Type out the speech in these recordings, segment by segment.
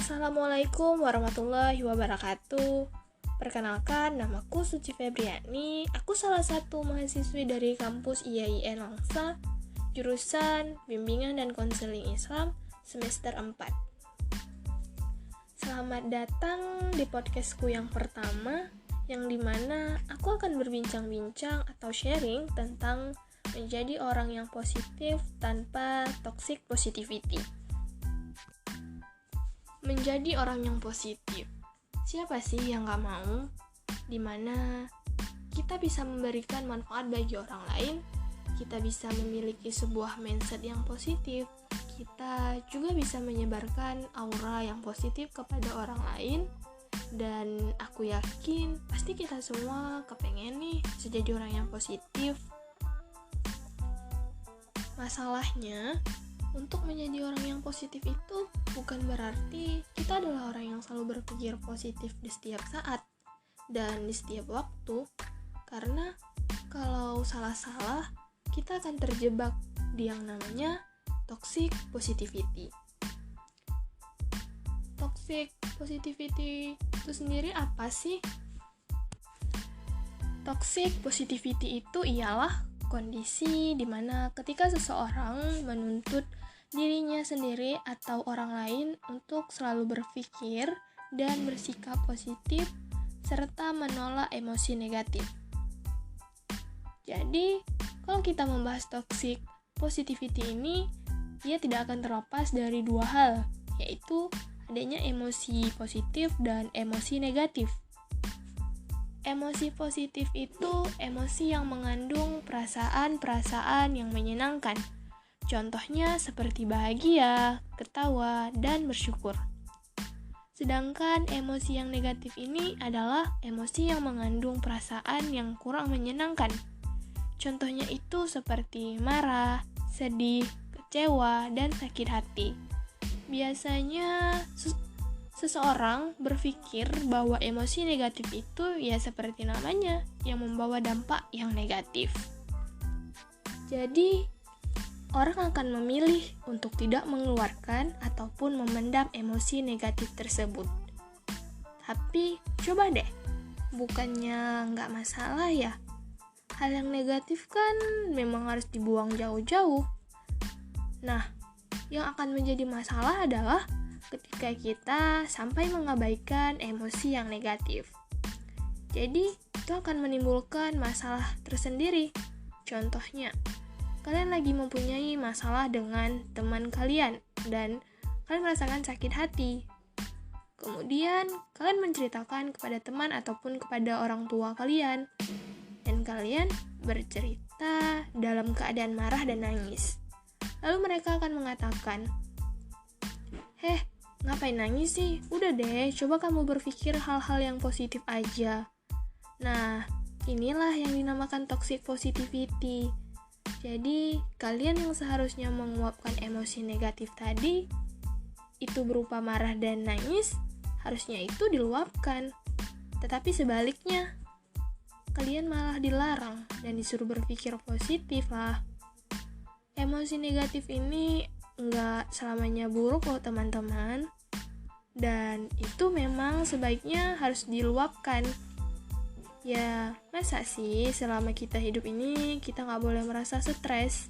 Assalamualaikum warahmatullahi wabarakatuh. Perkenalkan, namaku Suci Febriani. Aku salah satu mahasiswi dari kampus IAIN Langsa, jurusan Bimbingan dan Konseling Islam semester 4. Selamat datang di podcastku yang pertama, yang dimana aku akan berbincang-bincang atau sharing tentang menjadi orang yang positif tanpa toxic positivity. Menjadi orang yang positif, siapa sih yang gak mau? Dimana kita bisa memberikan manfaat bagi orang lain, kita bisa memiliki sebuah mindset yang positif, kita juga bisa menyebarkan aura yang positif kepada orang lain. Dan aku yakin pasti kita semua kepengen nih bisa jadi orang yang positif. Masalahnya, untuk menjadi orang yang positif itu bukan berarti kita adalah orang yang selalu berpikir positif di setiap saat dan di setiap waktu. Karena kalau salah-salah, kita akan terjebak di yang namanya toxic positivity. Toxic positivity itu sendiri apa sih? Toxic positivity itu ialah kondisi di mana ketika seseorang menuntut dirinya sendiri atau orang lain untuk selalu berpikir dan bersikap positif serta menolak emosi negatif. Jadi, kalau kita membahas toxic positivity ini, dia tidak akan terlepas dari dua hal, yaitu adanya emosi positif dan emosi negatif. Emosi positif itu emosi yang mengandung perasaan-perasaan yang menyenangkan. Contohnya seperti bahagia, ketawa, dan bersyukur. Sedangkan emosi yang negatif ini adalah emosi yang mengandung perasaan yang kurang menyenangkan. Contohnya itu seperti marah, sedih, kecewa, dan sakit hati. Biasanya seseorang berpikir bahwa emosi negatif itu ya seperti namanya, yang membawa dampak yang negatif. Jadi, orang akan memilih untuk tidak mengeluarkan ataupun memendam emosi negatif tersebut. Tapi, coba deh, bukannya nggak masalah ya? Hal yang negatif kan memang harus dibuang jauh-jauh. Nah, yang akan menjadi masalah adalah ketika kita sampai mengabaikan emosi yang negatif. Jadi, itu akan menimbulkan masalah tersendiri. Contohnya, kalian lagi mempunyai masalah dengan teman kalian dan kalian merasakan sakit hati. Kemudian, kalian menceritakan kepada teman ataupun kepada orang tua kalian. Dan kalian bercerita dalam keadaan marah dan nangis. Lalu mereka akan mengatakan, ngapain nangis sih? Udah deh, coba kamu berpikir hal-hal yang positif aja. Nah, inilah yang dinamakan toxic positivity. Jadi, kalian yang seharusnya menguapkan emosi negatif tadi, itu berupa marah dan nangis, harusnya itu diluapkan. Tetapi sebaliknya, kalian malah dilarang dan disuruh berpikir positif lah. Emosi negatif ini nggak selamanya buruk loh teman-teman. Dan itu memang sebaiknya harus diluapkan. Ya, masa sih selama kita hidup ini kita gak boleh merasa stres,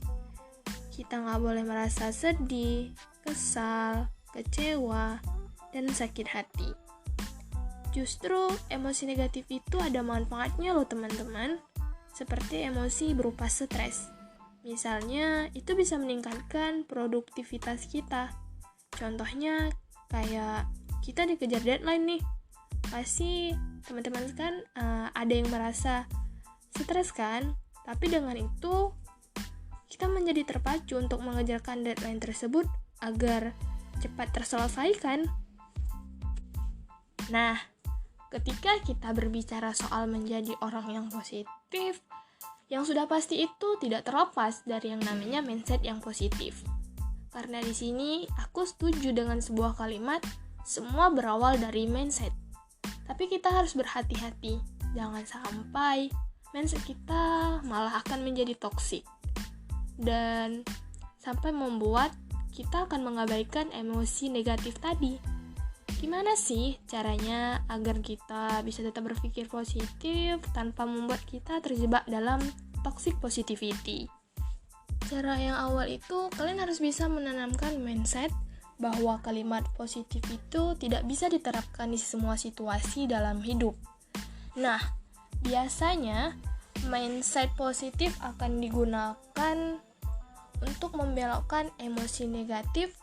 kita gak boleh merasa sedih, kesal, kecewa, dan sakit hati. Justru emosi negatif itu ada manfaatnya loh teman-teman, seperti emosi berupa stres. Misalnya, itu bisa meningkatkan produktivitas kita. Contohnya, kayak kita dikejar deadline nih. Pasti teman-teman kan ada yang merasa stres kan, tapi dengan itu kita menjadi terpacu untuk mengejarkan deadline tersebut agar cepat terselesaikan. Nah, ketika kita berbicara soal menjadi orang yang positif, yang sudah pasti itu tidak terlepas dari yang namanya mindset yang positif. Karena di sini aku setuju dengan sebuah kalimat, semua berawal dari mindset. Tapi kita harus berhati-hati, jangan sampai mindset kita malah akan menjadi toksik dan sampai membuat kita akan mengabaikan emosi negatif tadi. Gimana sih caranya agar kita bisa tetap berpikir positif tanpa membuat kita terjebak dalam toxic positivity? Cara yang awal itu, kalian harus bisa menanamkan mindset bahwa kalimat positif itu tidak bisa diterapkan di semua situasi dalam hidup. Nah, biasanya mindset positif akan digunakan untuk membelokkan emosi negatif,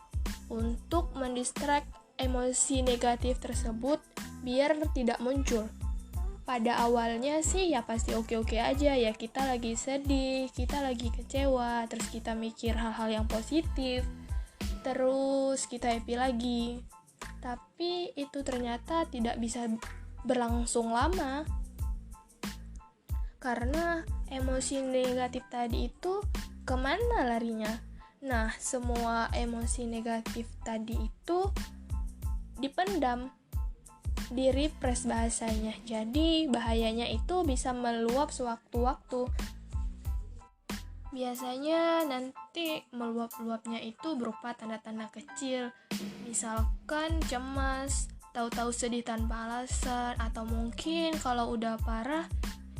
untuk mendistract emosi negatif tersebut biar tidak muncul. Pada awalnya sih ya pasti oke-oke aja ya, kita lagi sedih, kita lagi kecewa, terus kita mikir hal-hal yang positif, terus kita happy lagi. Tapi itu ternyata tidak bisa berlangsung lama, karena emosi negatif tadi itu kemana larinya? Nah, semua emosi negatif tadi itu dipendam, di-repress bahasanya. Jadi bahayanya itu bisa meluap sewaktu-waktu. Biasanya nanti meluap-luapnya itu berupa tanda-tanda kecil, misalkan cemas, tahu-tahu sedih tanpa alasan, atau mungkin kalau udah parah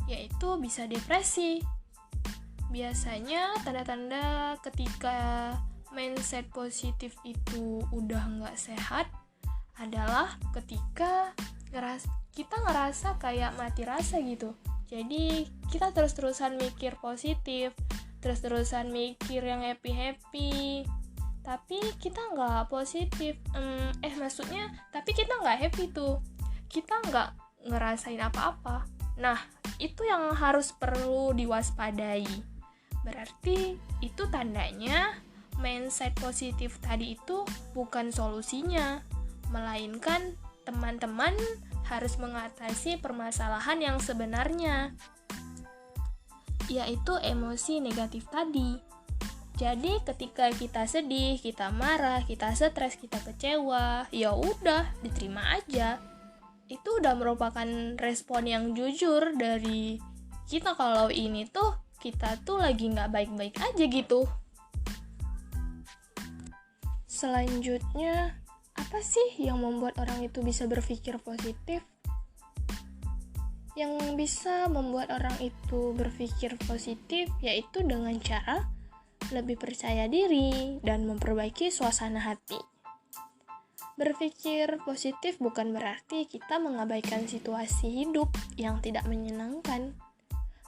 yaitu bisa depresi. Biasanya tanda-tanda ketika mindset positif itu udah nggak sehat adalah ketika kita ngerasa kayak mati rasa gitu. Jadi kita terus-terusan mikir positif, terus-terusan mikir yang happy-happy, tapi kita nggak positif. Maksudnya, tapi kita nggak happy tuh. Kita nggak ngerasain apa-apa. Nah, itu yang harus perlu diwaspadai. Berarti itu tandanya mindset positif tadi itu bukan solusinya, melainkan teman-teman harus mengatasi permasalahan yang sebenarnya, yaitu emosi negatif tadi. Jadi ketika kita sedih, kita marah, kita stres, kita kecewa, ya udah diterima aja. Itu udah merupakan respon yang jujur dari kita kalau ini tuh kita tuh lagi nggak baik-baik aja gitu. Selanjutnya, apa sih yang membuat orang itu bisa berpikir positif? Yang bisa membuat orang itu berpikir positif yaitu dengan cara lebih percaya diri dan memperbaiki suasana hati. Berpikir positif bukan berarti kita mengabaikan situasi hidup yang tidak menyenangkan.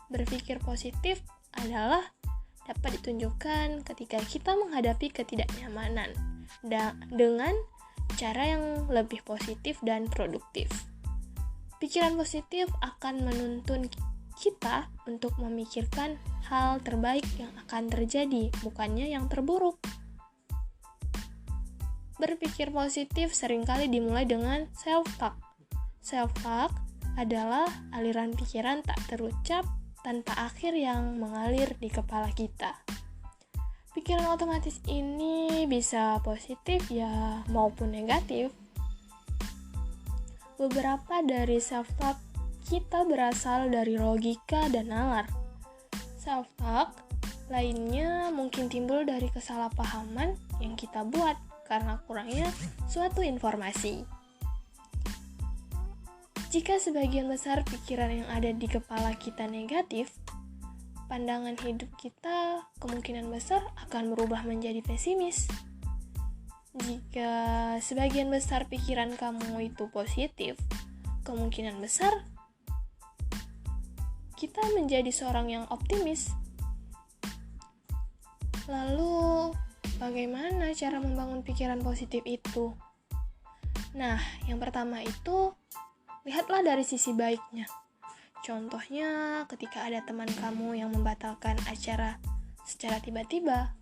Berpikir positif adalah dapat ditunjukkan ketika kita menghadapi ketidaknyamanan dengan cara yang lebih positif dan produktif. Pikiran positif akan menuntun kita untuk memikirkan hal terbaik yang akan terjadi, bukannya yang terburuk. Berpikir positif seringkali dimulai dengan self-talk. Self-talk adalah aliran pikiran tak terucap tanpa akhir yang mengalir di kepala kita. Pikiran otomatis ini bisa positif ya maupun negatif. Beberapa dari self-talk kita berasal dari logika dan nalar. Self-talk lainnya mungkin timbul dari kesalahpahaman yang kita buat karena kurangnya suatu informasi. Jika sebagian besar pikiran yang ada di kepala kita negatif, pandangan hidup kita kemungkinan besar akan berubah menjadi pesimis. Jika sebagian besar pikiran kamu itu positif, kemungkinan besar kita menjadi seorang yang optimis. Lalu, bagaimana cara membangun pikiran positif itu? Nah, yang pertama itu, lihatlah dari sisi baiknya. Contohnya, ketika ada teman kamu yang membatalkan acara secara tiba-tiba,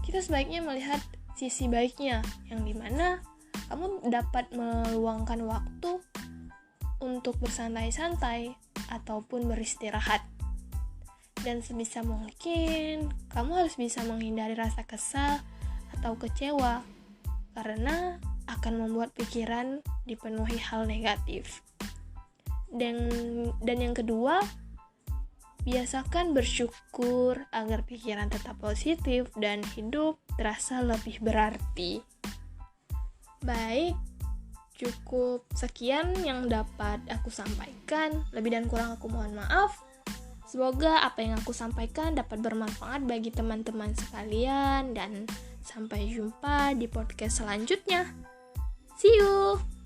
kita sebaiknya melihat sisi baiknya, yang dimana kamu dapat meluangkan waktu untuk bersantai-santai ataupun beristirahat. Dan sebisa mungkin, kamu harus bisa menghindari rasa kesal atau kecewa, karena akan membuat pikiran dipenuhi hal negatif. Dan yang kedua, biasakan bersyukur agar pikiran tetap positif dan hidup terasa lebih berarti. Baik, Cukup sekian yang dapat aku sampaikan. Lebih dan kurang aku mohon maaf. Semoga apa yang aku sampaikan dapat bermanfaat bagi teman-teman sekalian, dan sampai jumpa di podcast selanjutnya. See you!